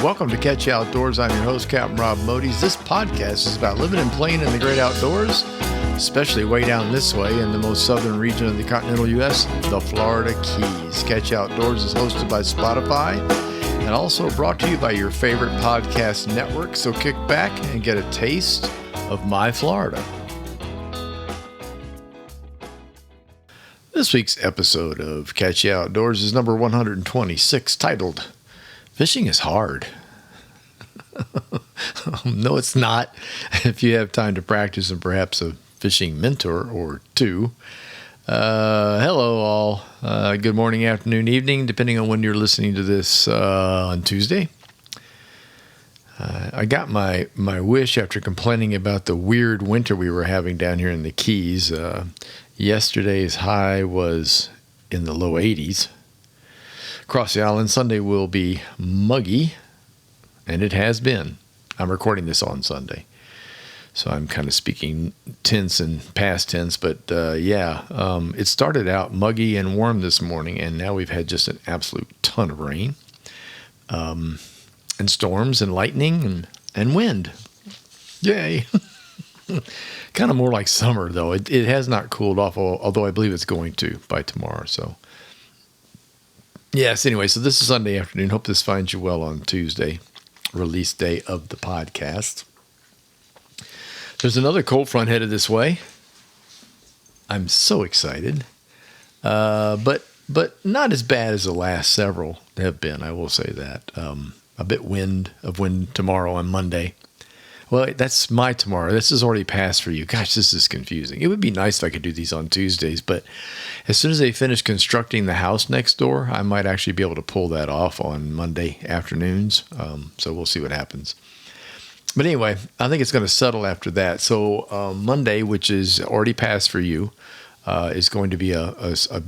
Welcome to Catch You Outdoors. I'm your host, Captain Rob Modes. This podcast is about living and playing in the great outdoors, especially way down this way in the most southern region of the continental U.S., the Florida Keys. Catch You Outdoors is hosted by Spotify and also brought to you by your favorite podcast network. So kick back and get a taste of my Florida. This week's episode of Catch You Outdoors is number 126, titled, Fishing is Hard. No, it's not. If you have time to practice and perhaps a fishing mentor or two. Hello, all. Good morning, afternoon, evening, depending on when you're listening to this on Tuesday. I got my wish after complaining about the weird winter we were having down here in the Keys. Yesterday's high was in the low 80s. Across the island, Sunday will be muggy, and it has been. I'm recording this on Sunday, so I'm kind of speaking tense and past tense, but it started out muggy and warm this morning, and now we've had just an absolute ton of rain, and storms and lightning and wind. Yay! Kind of more like summer, though. It has not cooled off, although I believe it's going to by tomorrow. So, yes, anyway, so this is Sunday afternoon. Hope this finds you well on Tuesday, release day of the podcast. There's another cold front headed this way. I'm so excited. But not as bad as the last several have been, I will say that. A bit of wind tomorrow on Monday. Well, that's my tomorrow. This is already past for you. Gosh, this is confusing. It would be nice if I could do these on Tuesdays, but as soon as they finish constructing the house next door, I might actually be able to pull that off on Monday afternoons. So we'll see what happens. But anyway, I think it's going to settle after that. So Monday, which is already past for you, is going to be a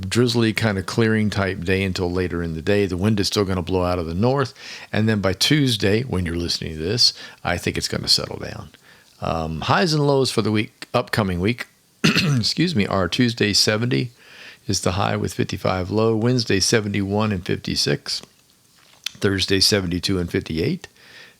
drizzly kind of clearing type day until later in the day. The wind is still going to blow out of the north. And then by Tuesday, when you're listening to this, I think it's going to settle down. Highs and lows for the upcoming week, are Tuesday 70 is the high with 55 low. Wednesday 71 and 56. Thursday 72 and 58.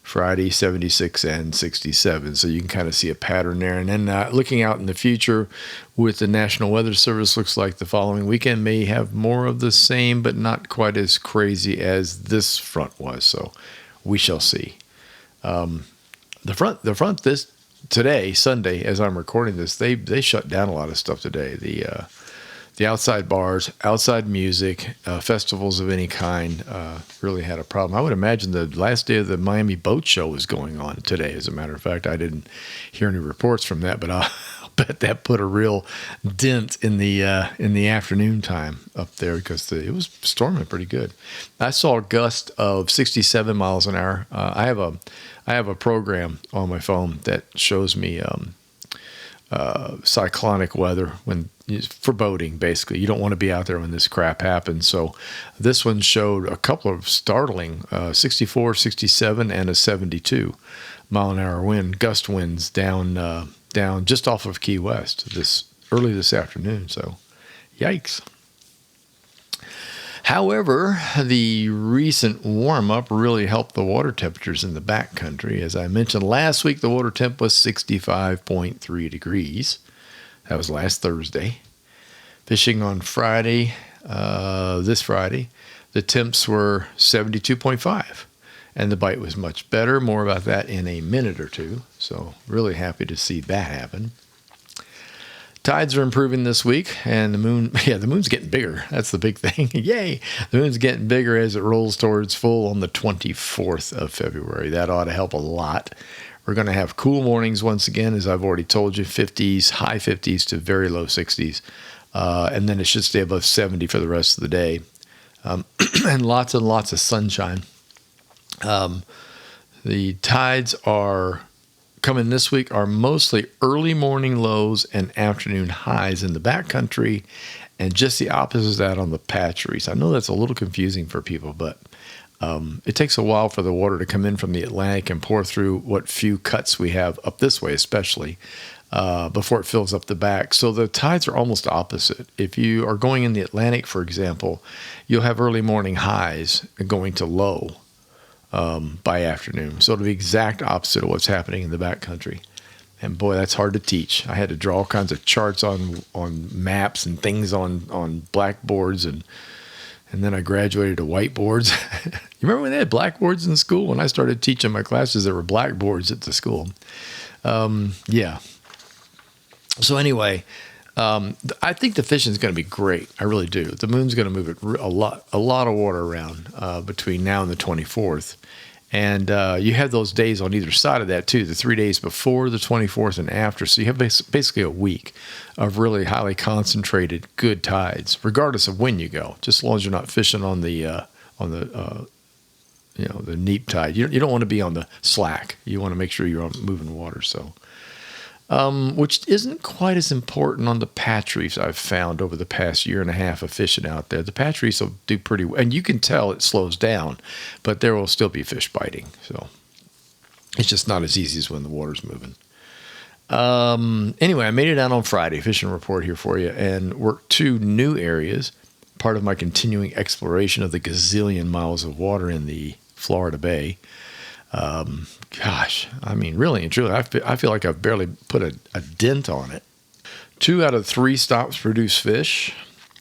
Friday, 76 and 67. So you can kind of see a pattern there. And then looking out in the future with the National Weather Service, looks like the following weekend may have more of the same, but not quite as crazy as this front was. So we shall see. The front this today, Sunday, as I'm recording this, they shut down a lot of stuff today. The outside bars, outside music, festivals of any kind really had a problem. I would imagine the last day of the Miami Boat Show was going on today. As a matter of fact, I didn't hear any reports from that, but I'll bet that put a real dent in the afternoon time up there because it was storming pretty good. I saw a gust of 67 miles an hour. I have a program on my phone that shows me cyclonic weather for boating. Basically, you don't want to be out there when this crap happens. So this one showed a couple of startling 64, 67, and a 72 mile an hour wind, gust winds down just off of Key West early this afternoon. So yikes. However, the recent warm-up really helped the water temperatures in the backcountry. As I mentioned last week, the water temp was 65.3 degrees. That was last Thursday. Fishing on Friday, this Friday, the temps were 72.5, and the bite was much better. More about that in a minute or two. So really happy to see that happen. Tides are improving this week, and the moon's getting bigger. That's the big thing. Yay! The moon's getting bigger as it rolls towards full on the 24th of February. That ought to help a lot. We're going to have cool mornings once again, as I've already told you, 50s, high 50s to very low 60s. And then it should stay above 70 for the rest of the day. And lots of sunshine. The tides are coming this week are mostly early morning lows and afternoon highs in the backcountry, and just the opposite of that on the Patcheries. I know that's a little confusing for people, but it takes a while for the water to come in from the Atlantic and pour through what few cuts we have up this way, especially before it fills up the back. So the tides are almost opposite. If you are going in the Atlantic, for example, you'll have early morning highs going to low. by afternoon. So it'll be exact opposite of what's happening in the backcountry. And boy, that's hard to teach. I had to draw all kinds of charts on maps and things on blackboards, and then I graduated to whiteboards. You remember when they had blackboards in school? When I started teaching my classes, there were blackboards at the school. Yeah. So anyway, I think the fishing is going to be great. I really do. The moon's going to move it a lot of water around between now and the 24th. And you have those days on either side of that, too, the 3 days before the 24th and after. So you have basically a week of really highly concentrated good tides, regardless of when you go, just as long as you're not fishing on the neap tide. You don't want to be on the slack. You want to make sure you're on moving water. So, which isn't quite as important on the patch reefs I've found over the past year and a half of fishing out there. The patch reefs will do pretty well, and you can tell it slows down, but there will still be fish biting. So it's just not as easy as when the water's moving. Anyway, I made it out on Friday, fishing report here for you, and worked 2 new areas, part of my continuing exploration of the gazillion miles of water in the Florida Bay. Gosh, I mean, really and truly, I feel like I've barely put a dent on it. 2 out of 3 stops produce fish,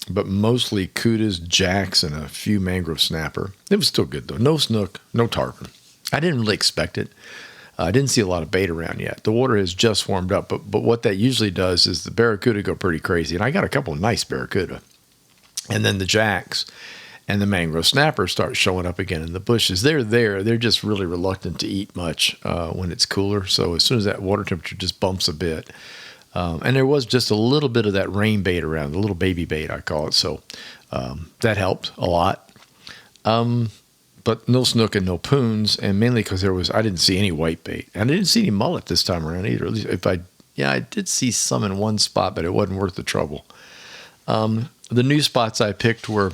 but mostly cudas, jacks, and a few mangrove snapper. It was still good, though. No snook, no tarpon. I didn't really expect it. I didn't see a lot of bait around yet. The water has just warmed up, but what that usually does is the barracuda go pretty crazy, and I got a couple of nice barracuda. And then the jacks and the mangrove snappers start showing up again in the bushes. They're there. They're just really reluctant to eat much when it's cooler. So as soon as that water temperature just bumps a bit, and there was just a little bit of that rain bait around, the little baby bait, I call it. So that helped a lot. But no snook and no poons, and mainly because I didn't see any white bait. And I didn't see any mullet this time around either. At least I did see some in one spot, but it wasn't worth the trouble. The new spots I picked were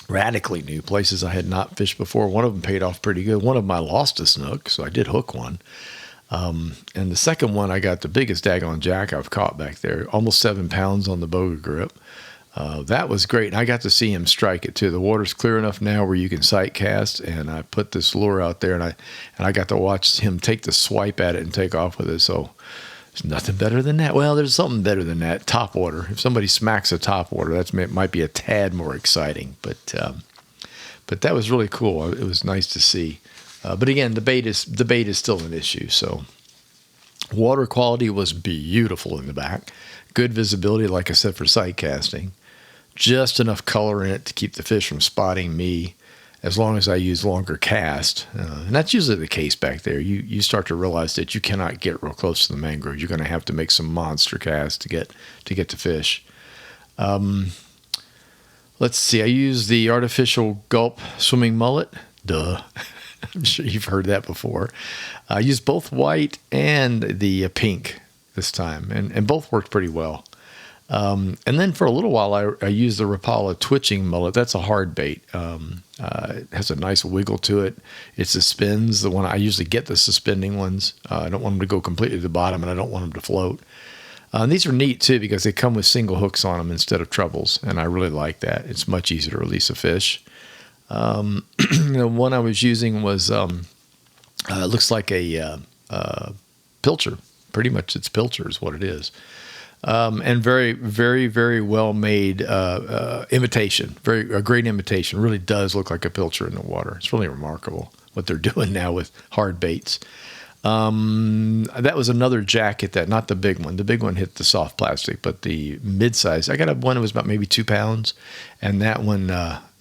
radically new, places I had not fished before. One of them paid off pretty good. One of them I lost a snook, so I did hook one. And the second one, I got the biggest daggone jack I've caught back there, almost 7 pounds on the boga grip. That was great. And I got to see him strike it too. The water's clear enough now where you can sight cast, and I put this lure out there, and I got to watch him take the swipe at it and take off with it. So there's nothing better than that. Well, there's something better than that. Top water. If somebody smacks a top water, that might be a tad more exciting. But that was really cool. It was nice to see. But again, the bait is still an issue. So water quality was beautiful in the back. Good visibility, like I said, for sight casting. Just enough color in it to keep the fish from spotting me, as long as I use longer cast. And that's usually the case back there. You start to realize that you cannot get real close to the mangrove. You're going to have to make some monster casts to get to fish. Let's see. I use the artificial gulp swimming mullet. Duh. I'm sure you've heard that before. I used both white and the pink this time, and both worked pretty well. And then for a little while, I used the Rapala twitching mullet. That's a hard bait. It has a nice wiggle to it. It suspends. The one I usually get the suspending ones. I don't want them to go completely to the bottom, and I don't want them to float. And these are neat too because they come with single hooks on them instead of trebles, and I really like that. It's much easier to release a fish. The one I was using was looks like a pilcher. Pretty much, it's pilcher is what it is. And very, very, very well made imitation. A great imitation. Really does look like a pilcher in the water. It's really remarkable what they're doing now with hard baits. That was another jack hit that, not the big one. The big one hit the soft plastic, but the mid-size. I got one that was about maybe 2 pounds, and that one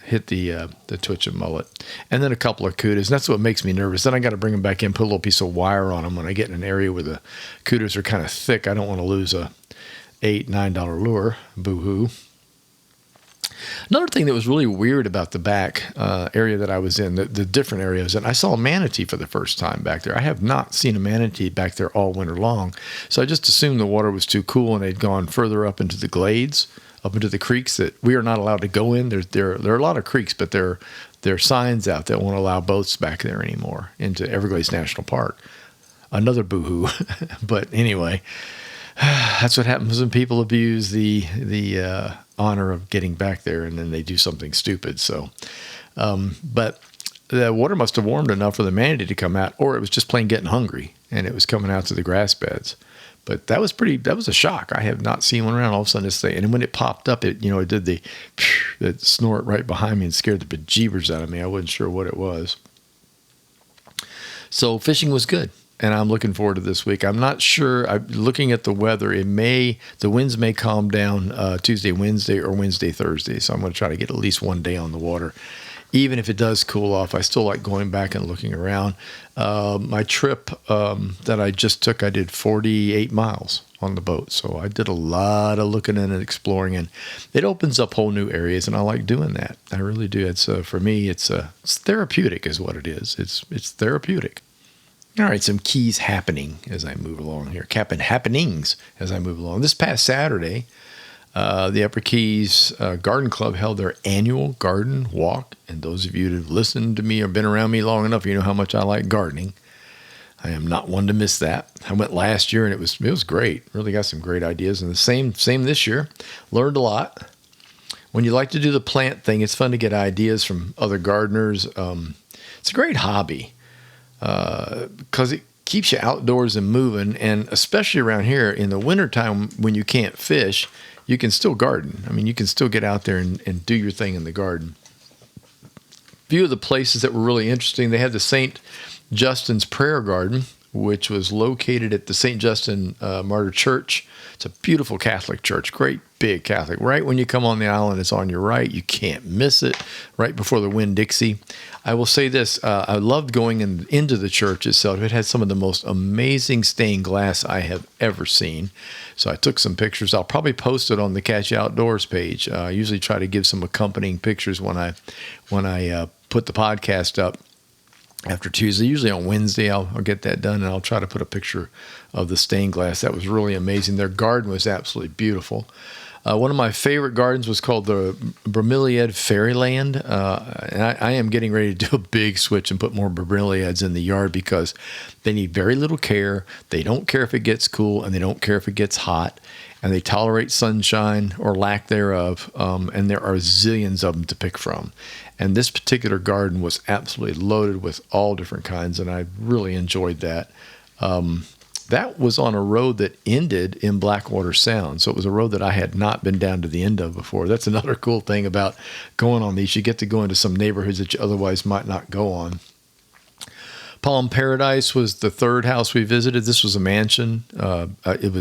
hit the twitch and mullet. And then a couple of cudas. And that's what makes me nervous. Then I got to bring them back in, put a little piece of wire on them. When I get in an area where the cudas are kind of thick, I don't want to lose a $8-9 lure. Boo-hoo. Another thing that was really weird about the back area that I was in, the different areas, and I saw a manatee for the first time back there. I have not seen a manatee back there all winter long, so I just assumed the water was too cool and they'd gone further up into the glades, up into the creeks that we are not allowed to go in. There are a lot of creeks, but there are signs out that won't allow boats back there anymore into Everglades National Park. Another boo-hoo. But anyway, that's what happens when people abuse the honor of getting back there and then they do something stupid. So, but the water must have warmed enough for the manatee to come out, or it was just plain getting hungry and it was coming out to the grass beds. But that was a shock. I have not seen one around all of a sudden this thing. And when it popped up, it did the snort right behind me and scared the bejeebers out of me. I wasn't sure what it was. So fishing was good. And I'm looking forward to this week. I'm not sure. I'm looking at the weather. The winds may calm down Tuesday, Wednesday, or Wednesday, Thursday. So I'm going to try to get at least one day on the water. Even if it does cool off, I still like going back and looking around. My trip that I just took, I did 48 miles on the boat. So I did a lot of looking in and exploring, and it opens up whole new areas, and I like doing that. I really do. It's for me, it's therapeutic is what it is. It's therapeutic. All right, some keys happening as I move along here. Happenings as I move along. This past Saturday, the Upper Keys Garden Club held their annual garden walk. And those of you that have listened to me or been around me long enough, you know how much I like gardening. I am not one to miss that. I went last year and it was great. Really got some great ideas. And the same this year. Learned a lot. When you like to do the plant thing, it's fun to get ideas from other gardeners. It's a great hobby. Because it keeps you outdoors and moving, and especially around here in the wintertime when you can't fish, you can still garden. I mean, you can still get out there and do your thing in the garden. A few of the places that were really interesting, they had the St. Justin's Prayer Garden, which was located at the St. Justin Martyr Church. It's a beautiful Catholic church, great big Catholic. Right when you come on the island, it's on your right. You can't miss it, right before the Winn-Dixie. I will say this, I loved going into the church itself. It had some of the most amazing stained glass I have ever seen. So I took some pictures. I'll probably post it on the Catch Outdoors page. I usually try to give some accompanying pictures when I put the podcast up after Tuesday. Usually on Wednesday, I'll get that done, and I'll try to put a picture of the stained glass. That was really amazing. Their garden was absolutely beautiful. One of my favorite gardens was called the Bromeliad Fairyland. And I am getting ready to do a big switch and put more bromeliads in the yard because they need very little care. They don't care if it gets cool, and they don't care if it gets hot. And they tolerate sunshine or lack thereof. And there are zillions of them to pick from. And this particular garden was absolutely loaded with all different kinds, and I really enjoyed that. That was on a road that ended in Blackwater Sound. So it was a road that I had not been down to the end of before. That's another cool thing about going on these. You get to go into some neighborhoods that you otherwise might not go on. Palm Paradise was the third house we visited. This was a mansion. It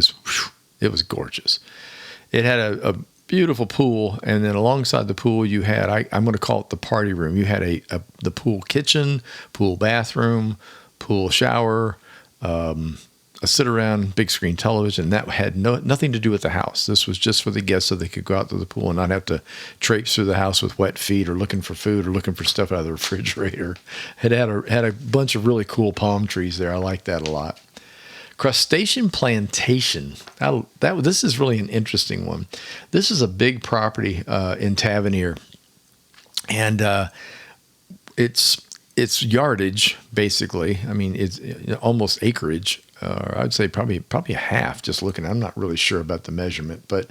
was gorgeous. It had a beautiful pool, and then alongside the pool you had, I'm going to call it the party room. You had the pool kitchen, pool bathroom, pool shower, a sit-around big screen television. That had nothing to do with the house. This was just for the guests so they could go out to the pool and not have to traipse through the house with wet feet or looking for food or looking for stuff out of the refrigerator. It had a bunch of really cool palm trees there. I like that a lot. Crustacean Plantation. This is really an interesting one. This is a big property in Tavernier, and it's yardage basically. I mean, it's almost acreage. I'd say probably a half. Just looking, I'm not really sure about the measurement, but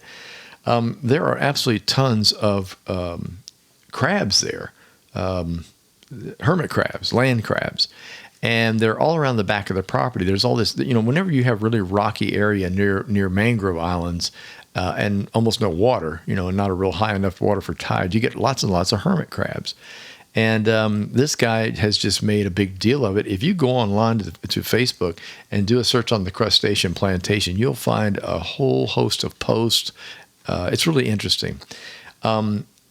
there are absolutely tons of crabs there, hermit crabs, land crabs. And they're all around the back of the property. There's all this, whenever you have really rocky area near mangrove islands and almost no water, and not a real high enough water for tide, you get lots and lots of hermit crabs. And this guy has just made a big deal of it. If you go online to Facebook and do a search on the Crustacean Plantation, you'll find a whole host of posts. It's really interesting.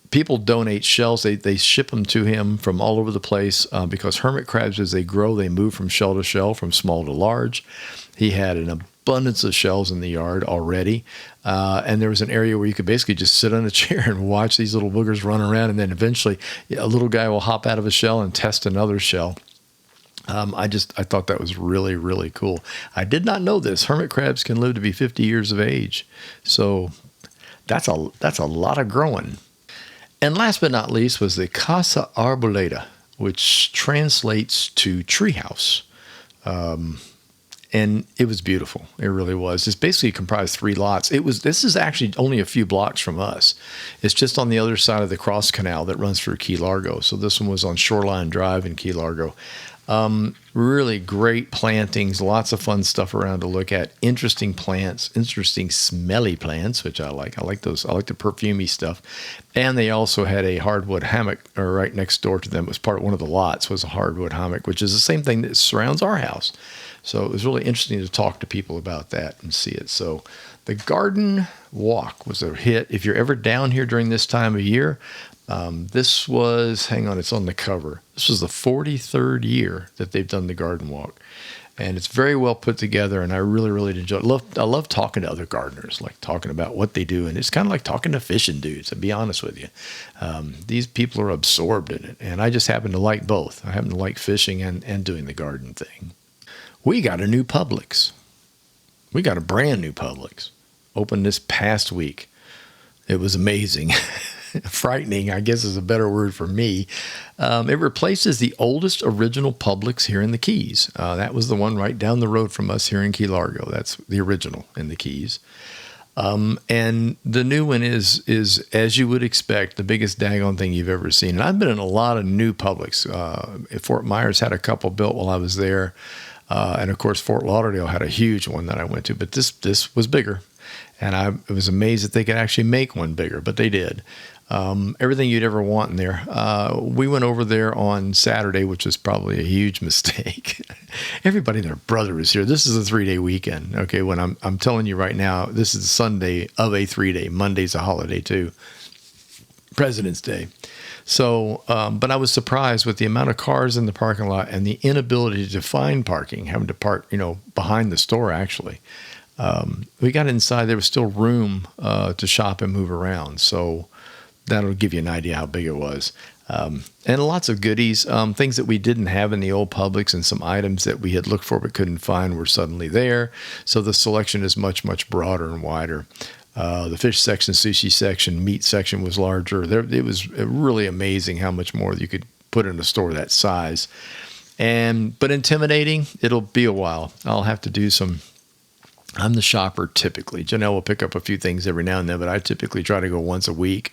People donate shells. They ship them to him from all over the place because hermit crabs, as they grow, they move from shell to shell, from small to large. He had an abundance of shells in the yard already. And there was an area where you could basically just sit on a chair and watch these little boogers run around. And then eventually a little guy will hop out of a shell and test another shell. I thought that was really, really cool. I did not know this. Hermit crabs can live to be 50 years of age. So that's a lot of growing. And last but not least was the Casa Arboleda, which translates to treehouse. and it was beautiful. It really was. It's basically comprised 3 lots. This is actually only a few blocks from us. It's just on the other side of the cross canal that runs through Key Largo. So this one was on Shoreline Drive in Key Largo. Really great plantings, lots of fun stuff around to look at. Interesting plants, interesting smelly plants, which I like. I like those. I like the perfumey stuff. And they also had a hardwood hammock right next door to them. It was part of one of the lots was a hardwood hammock, which is the same thing that surrounds our house. So it was really interesting to talk to people about that and see it. So the garden walk was a hit. If you're ever down here during this time of year, this was, hang on, it's on the cover. This was the 43rd year that they've done the garden walk. And it's very well put together, and I really, really enjoy it. I love talking to other gardeners, like talking about what they do. And it's kind of like talking to fishing dudes, to be honest with you. These people are absorbed in it, and I just happen to like both. I happen to like fishing and doing the garden thing. We got a new Publix. We got a brand new Publix. Opened this past week. It was amazing. Frightening, I guess, is a better word for me. It replaces the oldest original Publix here in the Keys. That was the one right down the road from us here in Key Largo. That's the original in the Keys. And the new one is, as you would expect, the biggest daggone thing you've ever seen. And I've been in a lot of new Publix. Fort Myers had a couple built while I was there. And, of course, Fort Lauderdale had a huge one that I went to. But this was bigger. And I was amazed that they could actually make one bigger, but they did. Everything you'd ever want in there. We went over there on Saturday, which was probably a huge mistake. Everybody and their brother is here. This is a 3-day weekend. Okay, when I'm telling you right now, this is the Sunday of a 3-day. Monday's a holiday too, President's Day. So, but I was surprised with the amount of cars in the parking lot and the inability to find parking, having to park, behind the store actually. We got inside, there was still room to shop and move around. So that'll give you an idea how big it was. And lots of goodies, things that we didn't have in the old Publix, and some items that we had looked for but couldn't find were suddenly there. So the selection is much, much broader and wider. The fish section, sushi section, meat section was larger. It was really amazing how much more you could put in a store that size. But intimidating, it'll be a while. I'll have to do some. I'm the shopper typically. Janelle will pick up a few things every now and then, but I typically try to go once a week.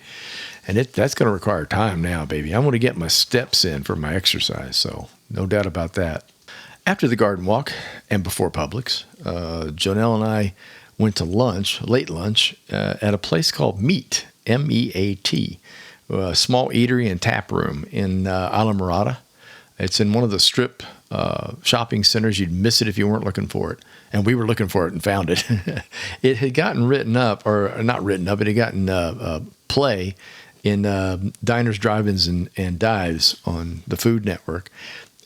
And that's going to require time now, baby. I'm going to get my steps in for my exercise, so no doubt about that. After the garden walk and before Publix, Janelle and I went to lunch, late lunch, at a place called Meat, M-E-A-T, a small eatery and tap room in Islamorada. It's in one of the strip shopping centers. You'd miss it if you weren't looking for it. And we were looking for it and found it. It had gotten written up, or not written up, it had gotten play in Diners, Drive-Ins, and Dives on the Food Network.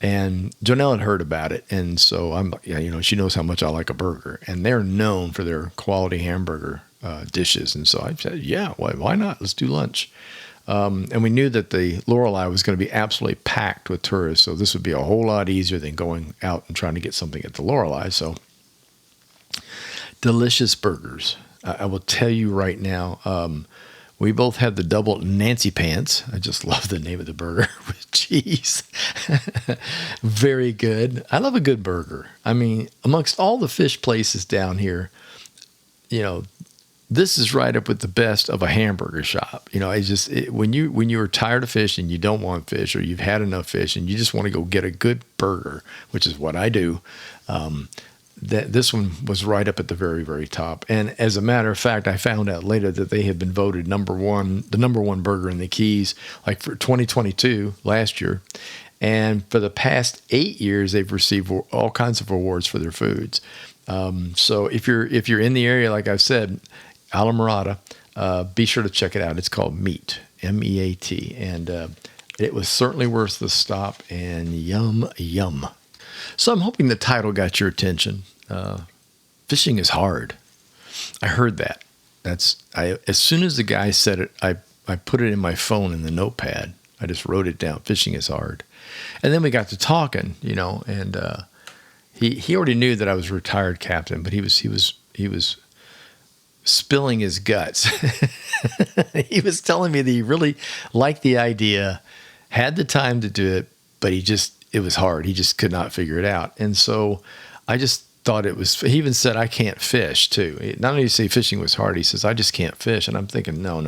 And Janelle had heard about it. And so she knows how much I like a burger. And they're known for their quality hamburger dishes. And so I said, yeah, why not? Let's do lunch. And we knew that the Lorelei was going to be absolutely packed with tourists. So this would be a whole lot easier than going out and trying to get something at the Lorelei. So delicious burgers. I will tell you right now, we both had the double Nancy Pants. I just love the name of the burger with cheese. Very good. I love a good burger. I mean, amongst all the fish places down here, this is right up with the best of a hamburger shop. When you are tired of fish and you don't want fish, or you've had enough fish and you just want to go get a good burger, which is what I do, this one was right up at the very, very top. And as a matter of fact, I found out later that they had been voted the number one burger in the Keys, like for 2022, last year. And for the past 8 years, they've received all kinds of awards for their foods. So if you're in the area, like I've said, Islamorada, be sure to check it out. It's called Meat, M-E-A-T. And it was certainly worth the stop, and yum, yum. So I'm hoping the title got your attention. Fishing is hard. I heard that. As soon as the guy said it, I put it in my phone in the notepad. I just wrote it down. Fishing is hard. And then we got to talking, and he already knew that I was a retired captain, but he was spilling his guts. He was telling me that he really liked the idea, had the time to do it, but it was hard. He just could not figure it out. And so I just thought it was, he even said, I can't fish too. Not only did he say fishing was hard, he says, I just can't fish. And I'm thinking, no.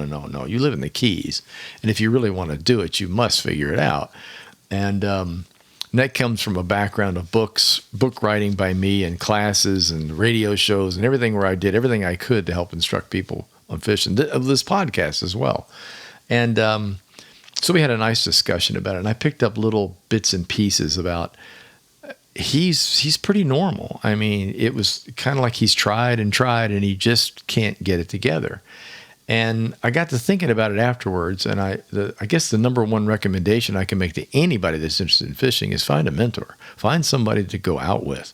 You live in the Keys. And if you really want to do it, you must figure it out. And that comes from a background of book writing by me and classes and radio shows and everything where I did everything I could to help instruct people on fishing, of this podcast as well. And so we had a nice discussion about it. And I picked up little bits and pieces about he's pretty normal. I mean, it was kind of like he's tried and he just can't get it together. And I got to thinking about it afterwards, and I guess the number one recommendation I can make to anybody that's interested in fishing is find a mentor. Find somebody to go out with.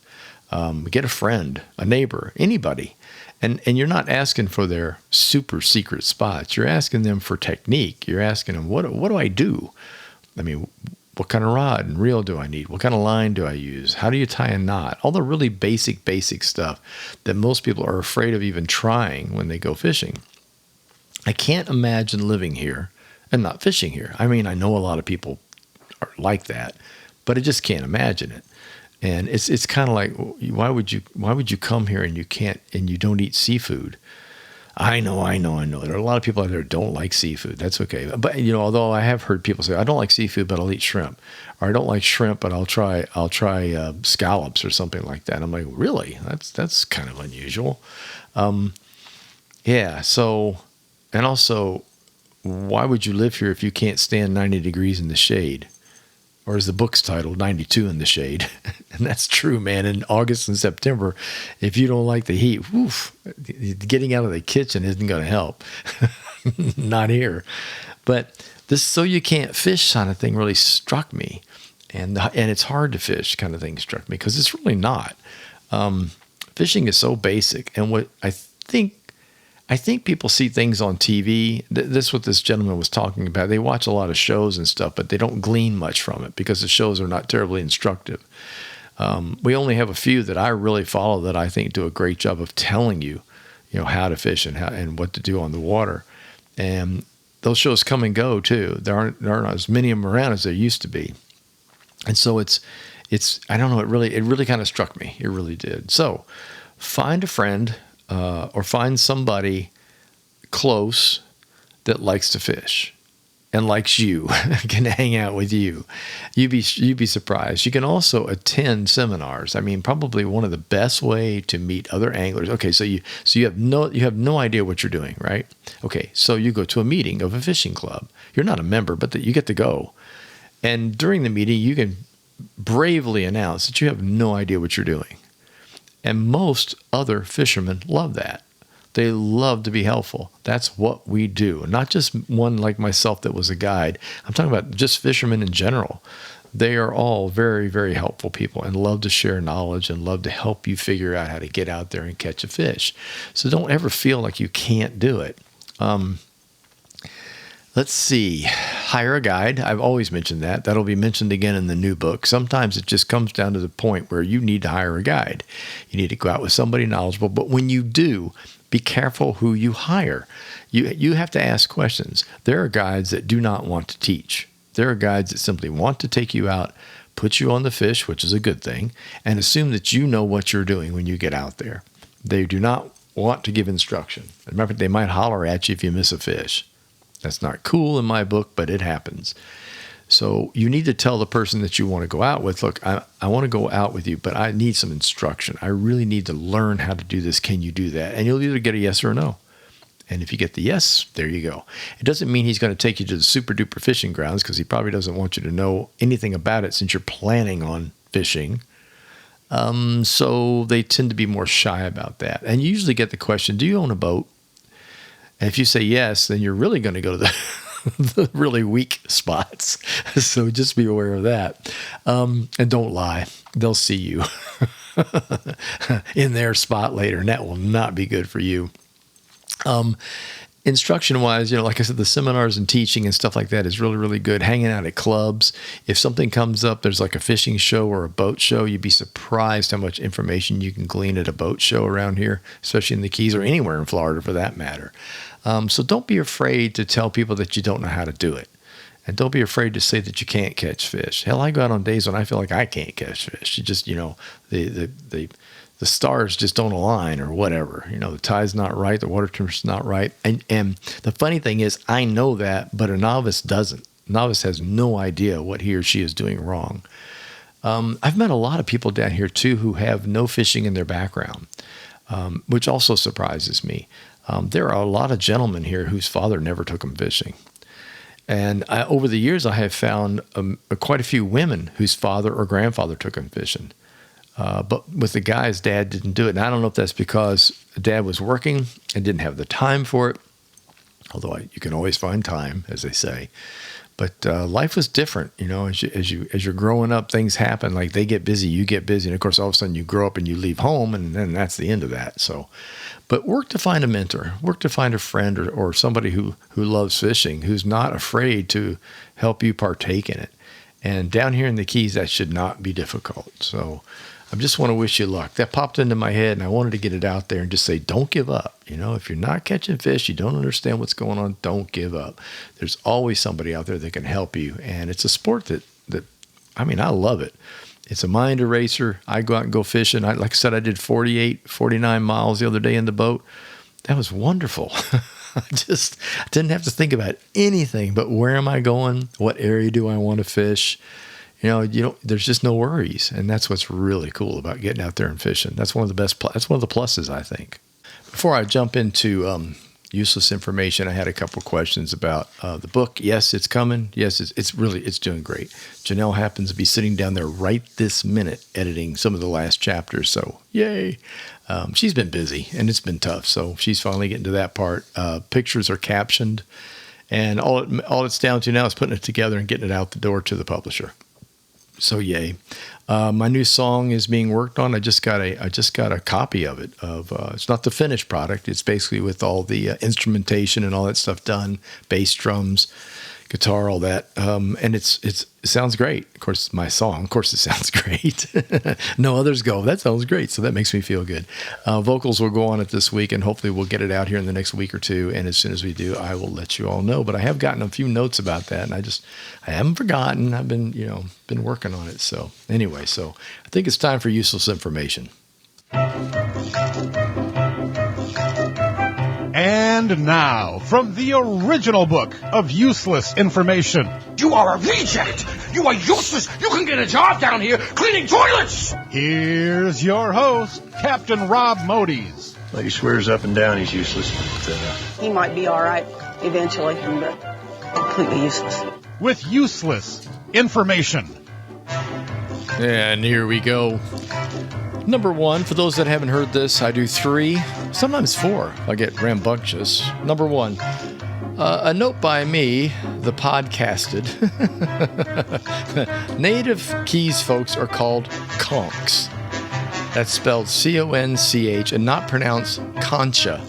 Get a friend, a neighbor, anybody. And you're not asking for their super secret spots. You're asking them for technique. You're asking them, what do I do? I mean, what kind of rod and reel do I need? What kind of line do I use? How do you tie a knot? All the really basic stuff that most people are afraid of even trying when they go fishing. I can't imagine living here and not fishing here. I mean, I know a lot of people are like that, but I just can't imagine it. And it's kind of like, why would you come here and you don't eat seafood? I know. There are a lot of people out there who don't like seafood. That's okay. But although I have heard people say, I don't like seafood, but I'll eat shrimp, or I don't like shrimp, but I'll try scallops or something like that. I'm like, really? That's kind of unusual. Yeah. So. And also, why would you live here if you can't stand 90 degrees in the shade? Or as the book's titled, 92 in the shade. And that's true, man. In August and September, if you don't like the heat, getting out of the kitchen isn't going to help. Not here. But this so you can't fish kind of thing really struck me. And it's hard to fish kind of thing struck me, because it's really not. Fishing is so basic. And what I think people see things on TV. This is what this gentleman was talking about. They watch a lot of shows and stuff, but they don't glean much from it because the shows are not terribly instructive. We only have a few that I really follow that I think do a great job of telling you, how to fish and what to do on the water. And those shows come and go too. There aren't as many of them around as there used to be. And so it's I don't know. It really kind of struck me. It really did. So find a friend. Or find somebody close that likes to fish and likes you, can hang out with you. You'd be surprised. You can also attend seminars. I mean, probably one of the best way to meet other anglers. Okay, so you have no idea what you're doing, right? Okay, so you go to a meeting of a fishing club. You're not a member, but you get to go. And during the meeting, you can bravely announce that you have no idea what you're doing. And most other fishermen love that. They love to be helpful. That's what we do. Not just one like myself that was a guide. I'm talking about just fishermen in general. They are all very, very helpful people and love to share knowledge and love to help you figure out how to get out there and catch a fish. So don't ever feel like you can't do it. Let's see. Hire a guide. I've always mentioned that. That'll be mentioned again in the new book. Sometimes it just comes down to the point where you need to hire a guide. You need to go out with somebody knowledgeable. But when you do, be careful who you hire. You have to ask questions. There are guides that do not want to teach. There are guides that simply want to take you out, put you on the fish, which is a good thing, and assume that you know what you're doing when you get out there. They do not want to give instruction. Remember, they might holler at you if you miss a fish. That's not cool in my book, but it happens. So you need to tell the person that you want to go out with, look, I want to go out with you, but I need some instruction. I really need to learn how to do this. Can you do that? And you'll either get a yes or a no. And if you get the yes, there you go. It doesn't mean he's going to take you to the super duper fishing grounds, because he probably doesn't want you to know anything about it since you're planning on fishing. So they tend to be more shy about that. And you usually get the question, do you own a boat? And if you say yes, then you're really going to go to the really weak spots. So just be aware of that. And don't lie. They'll see you in their spot later, and that will not be good for you. Instruction-wise, like I said, the seminars and teaching and stuff like that is really, really good. Hanging out at clubs. If something comes up, there's like a fishing show or a boat show, you'd be surprised how much information you can glean at a boat show around here, especially in the Keys or anywhere in Florida for that matter. So don't be afraid to tell people that you don't know how to do it. And don't be afraid to say that you can't catch fish. Hell, I go out on days when I feel like I can't catch fish. You just, the the stars just don't align or whatever. The tide's not right, the water temperature's not right. And the funny thing is, I know that, but a novice doesn't. A novice has no idea what he or she is doing wrong. I've met a lot of people down here too who have no fishing in their background, which also surprises me. There are a lot of gentlemen here whose father never took them fishing. And over the years, I have found quite a few women whose father or grandfather took them fishing. But with the guys, Dad didn't do it. And I don't know if that's because Dad was working and didn't have the time for it, although you can always find time, as they say. But life was different, as you're growing up, things happen. Like they get busy, you get busy, and of course, all of a sudden you grow up and you leave home, and then that's the end of that. So, but work to find a mentor, work to find a friend or somebody who loves fishing, who's not afraid to help you partake in it. And down here in the Keys, that should not be difficult. So, I just want to wish you luck. That popped into my head, and I wanted to get it out there and just say, don't give up. If you're not catching fish, you don't understand what's going on, don't give up. There's always somebody out there that can help you. And it's a sport that I love it. It's a mind eraser. I go out and go fishing. Like I said, I did 49 miles the other day in the boat. That was wonderful. I didn't have to think about anything but where am I going? What area do I want to fish? There's just no worries. And that's what's really cool about getting out there and fishing. That's one of the that's one of the pluses, I think. Before I jump into useless information, I had a couple of questions about the book. Yes, it's coming. Yes, it's doing great. Janelle happens to be sitting down there right this minute editing some of the last chapters. So yay. She's been busy and it's been tough. So she's finally getting to that part. Pictures are captioned, and all it's down to now is putting it together and getting it out the door to the publisher. So yay. My new song is being worked on. I just got a copy of it. It's not the finished product. It's basically with all the instrumentation and all that stuff done, bass, drums, guitar, all that. And it sounds great. Of course, it's my song. Of course, it sounds great. No others go, that sounds great. So that makes me feel good. Vocals will go on it this week, and hopefully we'll get it out here in the next week or two. And as soon as we do, I will let you all know. But I have gotten a few notes about that, and I haven't forgotten. I've been working on it. So anyway, I think it's time for useless information. And now, from the original book of useless information. You are a reject! You are useless! You can get a job down here cleaning toilets! Here's your host, Captain Rob Modies. Well, he swears up and down he's useless, but he might be all right eventually, but completely useless. With useless information. And here we go. Number one, for those that haven't heard this, I do 3, sometimes 4. I get rambunctious. Number 1, a note by me, the podcasted. Native Keys folks are called conchs. That's spelled Conch and not pronounced concha.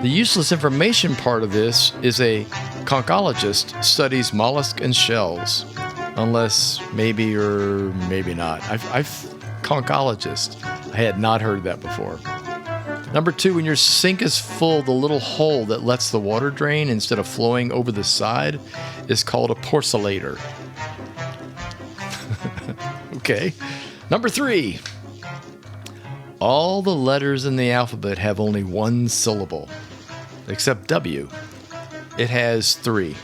The useless information part of this is a conchologist studies mollusks and shells. Unless maybe or maybe not. Conchologist. I had not heard that before. Number 2, when your sink is full, the little hole that lets the water drain instead of flowing over the side is called a porcellator. Okay. Number 3, all the letters in the alphabet have only one syllable, except W. It has 3.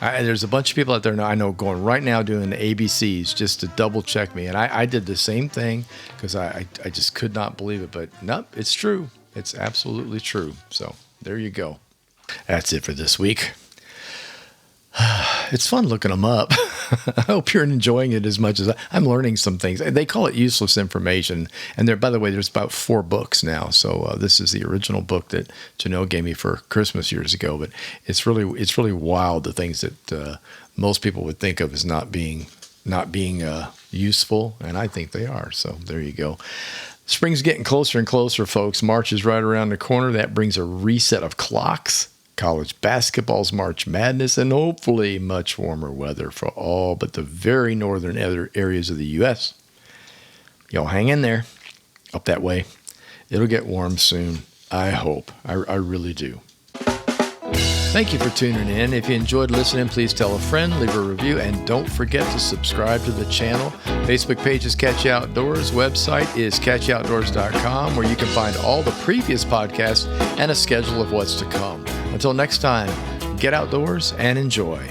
There's a bunch of people out there now I know going right now doing the ABCs just to double check me. And I did the same thing because I just could not believe it. But nope, it's true. It's absolutely true. So there you go. That's it for this week. It's fun looking them up. I hope you're enjoying it as much as I'm learning some things. They call it useless information. And there, by the way, there's about 4 books now. So this is the original book that Janelle gave me for Christmas years ago. But it's really wild, the things that most people would think of as not being useful, and I think they are. So there you go. Spring's getting closer and closer, folks. March is right around the corner. That brings a reset of clocks. College basketball's March Madness, and hopefully much warmer weather for all but the very northern areas of the U.S. Y'all hang in there up that way. It'll get warm soon. I hope. I really do. Thank you for tuning in. If you enjoyed listening, please tell a friend, leave a review, and don't forget to subscribe to the channel. Facebook page is Catch You Outdoors. Website is catchyoutdoors.com, where you can find all the previous podcasts and a schedule of what's to come. Until next time, get outdoors and enjoy.